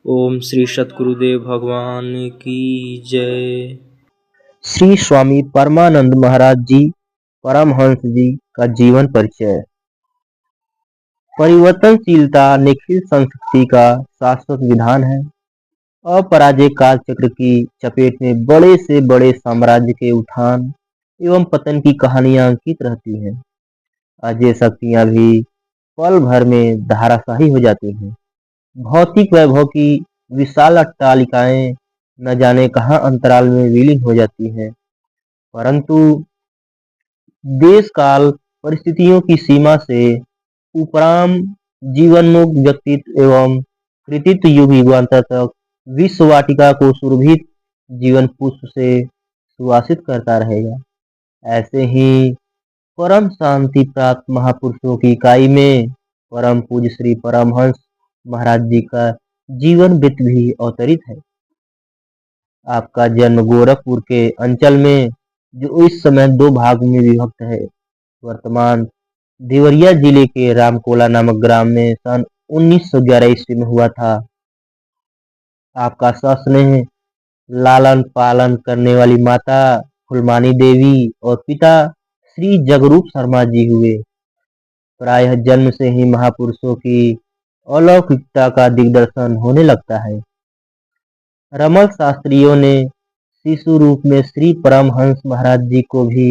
ओम श्री सतगुरुदेव भगवान की जय। श्री स्वामी परमानंद महाराज जी परमहंस जी का जीवन परिचय। परिवर्तनशीलता निखिल संस्कृति का शाश्वत विधान है। अपराजय काल चक्र की चपेट में बड़े से बड़े साम्राज्य के उत्थान एवं पतन की कहानियां अंकित रहती हैं। अजय शक्तियां भी पल भर में धराशायी हो जाती हैं। भौतिक वैभव की विशाल अट्टालिकाएं न जाने कहां अंतराल में विलीन हो जाती हैं, परंतु देश काल परिस्थितियों की सीमा से उपराम जीवनोन्मुख व्यक्तित्व एवं कृतित्व युग युगांतर तक विश्व वाटिका को सुरभित जीवन पुष्प से सुवासित करता रहेगा। ऐसे ही परम शांति प्राप्त महापुरुषों की इकाई में परम पूज्य श्री परमहंस महाराज जी का जीवन वृत्त भी अवतरित है। आपका जन्म गोरखपुर के अंचल में, जो इस समय दो भाग में विभक्त है, वर्तमान देवरिया जिले के रामकोला नामक ग्राम में सन 1911 ईस्वी में हुआ था। आपका सस्नेह लालन पालन करने वाली माता फुलमानी देवी और पिता श्री जगरूप शर्मा जी हुए। प्रायः जन्म से ही महापुरुषों की अलौकिकता का दिग्दर्शन होने लगता है। रमल शास्त्रियों ने शिशु रूप में श्री परमहंस महाराज जी को भी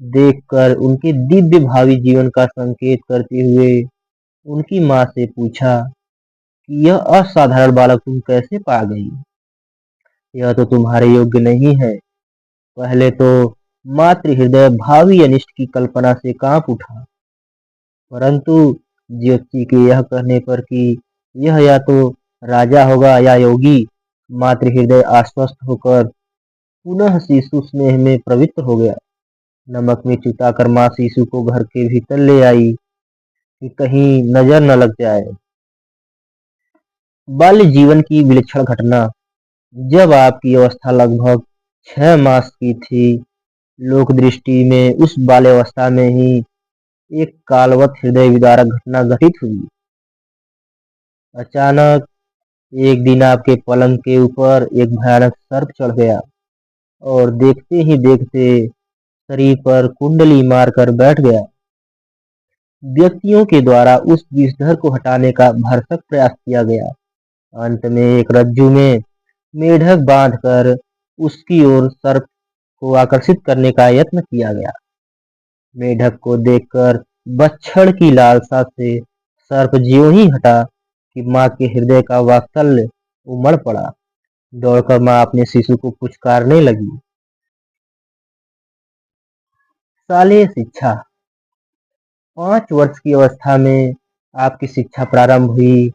देखकर उनके दिव्य भावी जीवन का संकेत करते हुए उनकी मां से पूछा कि यह असाधारण बालक तुम कैसे पा गई? यह तो तुम्हारे योग्य नहीं है। पहले तो मातृ हृदय भावी अनिष्ट की कल्पना से कांप उठा, परंतु ज्योति के यह कहने पर कि यह या तो राजा होगा या योगी, मातृ हृदय आश्वस्त होकर पुनः शिशु स्नेह में प्रवृत्त हो गया। नमक में चुताकर मां शिशु को घर के भीतर ले आई कि कहीं नजर न लग जाए। बाल्य जीवन की विलक्षण घटना। जब आपकी अवस्था लगभग 6 मास की थी, लोक दृष्टि में उस बाल्यावस्था में ही एक कालवत हृदय विदारक घटना घटित हुई। अचानक एक दिन आपके पलंग के ऊपर एक भयानक सर्प चढ़ गया और देखते ही देखते शरीर पर कुंडली मारकर बैठ गया। व्यक्तियों के द्वारा उस विषधर को हटाने का भरसक प्रयास किया गया। अंत में एक रज्जू में मेढक बांधकर उसकी ओर सर्प को आकर्षित करने का यत्न किया गया। मेढक को देखकर बछड़ की लालसा से सर्प ज्यों ही हटा कि मां के हृदय का वात्सल्य उमड़ पड़ा। दौड़कर मां अपने शिशु को पुचकारने लगी। शालेय शिक्षा। 5 वर्ष की अवस्था में आपकी शिक्षा प्रारंभ हुई,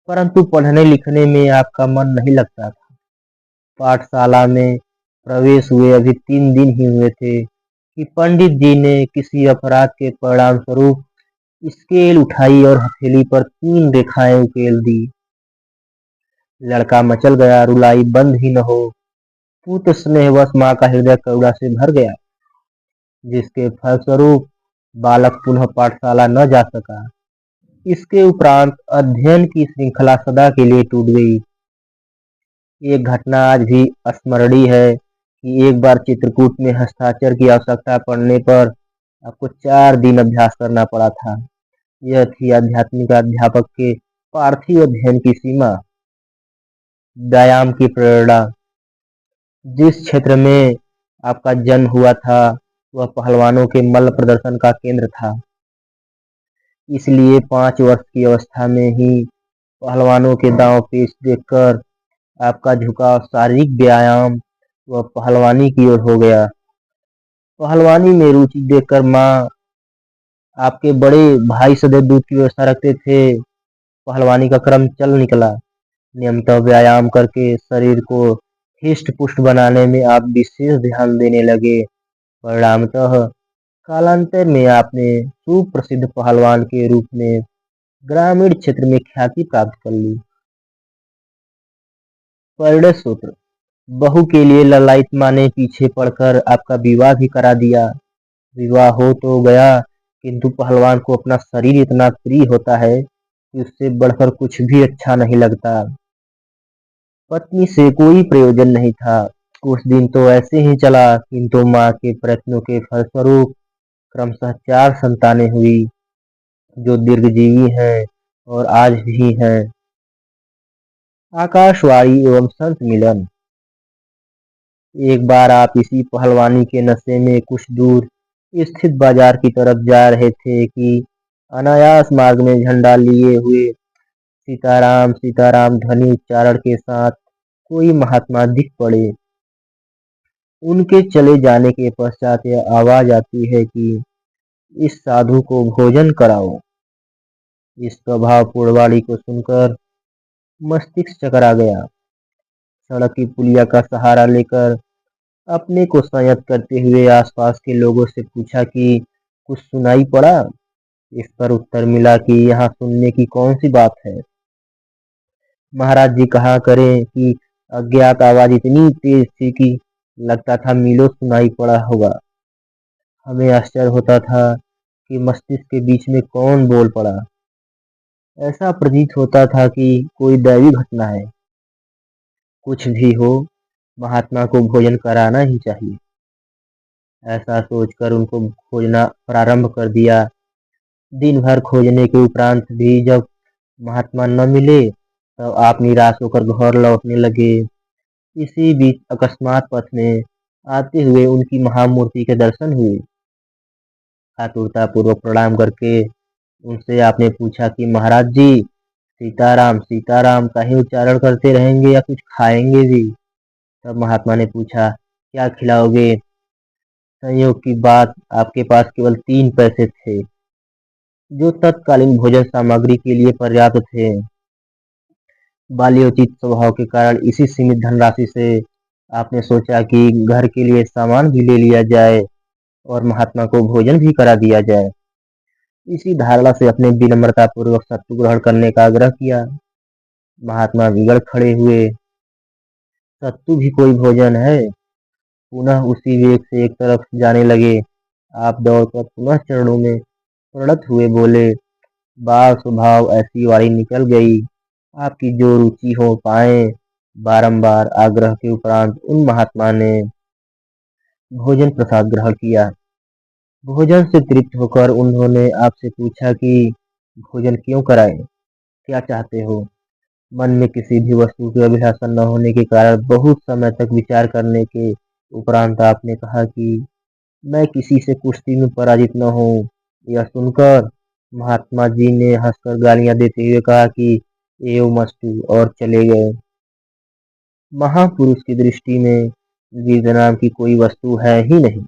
परंतु पढ़ने लिखने में आपका मन नहीं लगता था। पाठशाला में प्रवेश हुए अभी 3 दिन ही हुए थे कि पंडित जी ने किसी अपराध के परिणाम स्वरूप स्केल उठाई और हथेली पर 3 रेखाएं उकेल दी। लड़का मचल गया, रुलाई बंद ही न हो। पुत्र स्नेहवश मां का हृदय करुणा से भर गया, जिसके फलस्वरूप बालक पुनः पाठशाला न जा सका। इसके उपरांत अध्ययन की श्रृंखला सदा के लिए टूट गई। एक घटना आज भी स्मरणीय है कि एक बार चित्रकूट में हस्ताक्षर की आवश्यकता पड़ने पर आपको 4 दिन अभ्यास करना पड़ा था। यह थी आध्यात्मिक अध्यापक के पार्थिव अध्ययन की सीमा। व्यायाम की प्रेरणा। जिस क्षेत्र में आपका जन्म हुआ था वह पहलवानों के मल्ल प्रदर्शन का केंद्र था, इसलिए 5 वर्ष की अवस्था में ही पहलवानों के दांव पेच देखकर आपका झुकाव शारीरिक व्यायाम व पहलवानी की ओर हो गया। पहलवानी में रुचि देखकर मां आपके बड़े भाई सदैव दूध की व्यवस्था रखते थे। पहलवानी का क्रम चल निकला। नियमित व्यायाम करके शरीर को हिष्ट पुष्ट बनाने में आप विशेष ध्यान देने लगे। परिणामतः कालांतर में आपने सुप्रसिद्ध पहलवान के रूप में ग्रामीण क्षेत्र में ख्याति प्राप्त कर ली। परिणय सूत्र। बहू के लिए ललायत मां ने पीछे पड़कर आपका विवाह भी करा दिया। विवाह हो तो गया, किंतु पहलवान को अपना शरीर इतना प्रिय होता है कि उससे बढ़कर कुछ भी अच्छा नहीं लगता। पत्नी से कोई प्रयोजन नहीं था। कुछ दिन तो ऐसे ही चला, किंतु माँ के प्रयत्नों के फलस्वरूप क्रमशः 4 संतानें हुई, जो दीर्घजीवी हैं और आज भी हैं। आकाशवाणी एवं संत मिलन। एक बार आप इसी पहलवानी के नशे में कुछ दूर स्थित बाजार की तरफ जा रहे थे कि अनायास मार्ग में झंडा लिए हुए सीताराम सीताराम ध्वनि उच्चारण के साथ कोई महात्मा दिख पड़े। उनके चले जाने के पश्चात यह आवाज आती है कि इस साधु को भोजन कराओ। इस प्रभाव पूर्वाणी को सुनकर मस्तिष्क चकरा गया। सड़क की पुलिया का सहारा लेकर अपने को संयत करते हुए आसपास के लोगों से पूछा कि कुछ सुनाई पड़ा। इस पर उत्तर मिला कि यहाँ सुनने की कौन सी बात है। महाराज जी कहा करें कि अज्ञात आवाज इतनी तेज थी कि लगता था मीलों सुनाई पड़ा होगा। हमें आश्चर्य होता था कि मस्तिष्क के बीच में कौन बोल पड़ा। ऐसा प्रतीत होता था कि कोई दैवी घटना है। कुछ भी हो, महात्मा को भोजन कराना ही चाहिए। ऐसा सोचकर उनको खोजना प्रारंभ कर दिया। दिन भर खोजने के उपरांत भी जब महात्मा न मिले, तब आप निराश होकर घर लौटने लगे। इसी बीच अकस्मात पथ में आते हुए उनकी महामूर्ति के दर्शन हुए। आतुरता पूर्वक प्रणाम करके उनसे आपने पूछा कि महाराज जी, सीताराम सीताराम का ही उच्चारण करते रहेंगे या कुछ खाएंगे भी। तब महात्मा ने पूछा, क्या खिलाओगे? संयोग की बात, आपके पास केवल 3 पैसे थे, जो तत्कालीन भोजन सामग्री के लिए पर्याप्त थे। बाल्योचित स्वभाव के कारण इसी सीमित धनराशि से आपने सोचा कि घर के लिए सामान भी ले लिया जाए और महात्मा को भोजन भी करा दिया जाए। इसी धारणा से अपने विनम्रता पूर्वक सत्तू ग्रहण करने का आग्रह किया। महात्मा बिगड़ खड़े हुए। सत्तू भी कोई भोजन है? पुनः उसी वेग से एक तरफ जाने लगे। आप दौड़कर पुनः चरणों में प्रणत हुए बोले, बाल स्वभाव ऐसी वाणी निकल गई, आपकी जो रुचि हो पाए। बारंबार आग्रह के उपरांत उन महात्मा ने भोजन प्रसाद ग्रहण किया। भोजन से तृप्त होकर उन्होंने आपसे पूछा कि भोजन क्यों कराएं, क्या चाहते हो? मन में किसी भी वस्तु की अभिलाषा न होने के कारण बहुत समय तक विचार करने के उपरांत आपने कहा कि मैं किसी से कुश्ती में पराजित न हूँ। यह सुनकर महात्मा जी ने हंसकर गालियां देते हुए कहा कि एव मस्तु, और चले गए। महापुरुष की दृष्टि में वीर नाम की कोई वस्तु है ही नहीं।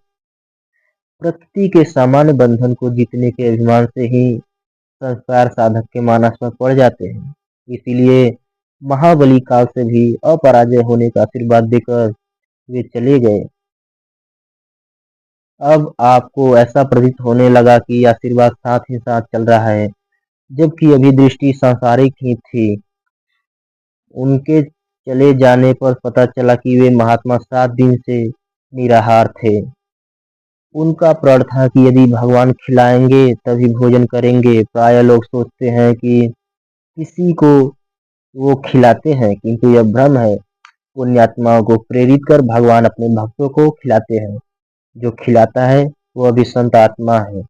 प्रकृति के सामान्य बंधन को जीतने के अभिमान से ही संस्कार साधक के मानस पर पड़ जाते हैं। इसीलिए महाबली काल से भी अपराजय होने का आशीर्वाद देकर वे चले गए। अब आपको ऐसा प्रतीत होने लगा कि आशीर्वाद साथ ही साथ चल रहा है, जबकि अभी दृष्टि सांसारिक ही थी। उनके चले जाने पर पता चला कि वे महात्मा 7 दिन से निराहार थे। उनका प्रण था कि यदि भगवान खिलाएंगे तभी भोजन करेंगे। प्राय लोग सोचते हैं कि किसी को वो खिलाते हैं, किंतु यह भ्रम है। पुण्यात्माओं को प्रेरित कर भगवान अपने भक्तों को खिलाते हैं। जो खिलाता है वो अभी संत आत्मा है।